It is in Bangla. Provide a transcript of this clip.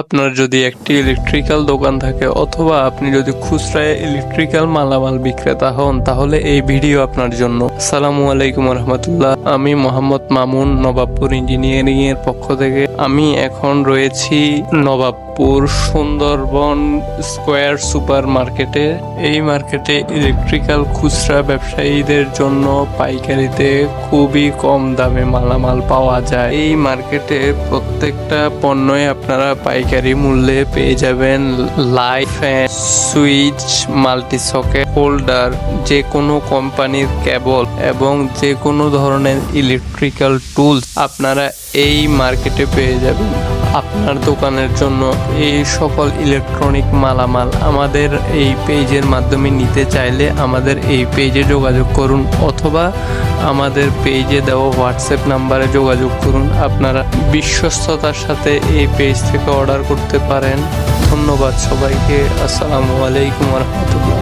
আপনার যদি একটি ইলেকট্রিক্যাল দোকান থাকে অথবা আপনি যদি খুচরায় ইলেকট্রিক্যাল মালামাল বিক্রেতা হন তাহলে এই ভিডিও আপনার জন্য। আসসালামু আলাইকুম রহমতুল্লাহ। আমি মোহাম্মদ মামুন, নবাবপুর ইঞ্জিনিয়ারিং এর পক্ষ থেকে। আমি এখন রয়েছি নবাবপুর সুন্দরবন স্কোয়ার সুপার মার্কেটে। এই মার্কেটে ইলেকট্রিক্যাল খুচরা ব্যবসায়ীদের জন্য পাইকারিতে খুবই কম দামে মালামাল পাওয়া যায়। এই মার্কেটে প্রত্যেকটা পণ্যই আপনারা পাইকারি মূল্যে পেয়ে যাবেন। Light, fan, switch, multi socket, holder, যে কোনো কোম্পানির কেবল এবং যে কোনো ধরনের ইলেকট্রিক্যাল টুলস আপনারা এই মার্কেটে পেয়ে যাবেন। আপনার দোকানের জন্য এই সকল ইলেকট্রনিক মালামাল আমাদের এই পেজের মাধ্যমে নিতে চাইলে আমাদের এই পেজে যোগাযোগ করুন অথবা আমাদের পেজে দেওয়া হোয়াটসঅ্যাপ নাম্বারে যোগাযোগ করুন। আপনারা বিশ্বস্ততার সাথে এই পেজ থেকে অর্ডার করতে পারেন। ধন্যবাদ সবাইকে। আসসালামু আলাইকুম রহমতুল্লাহ।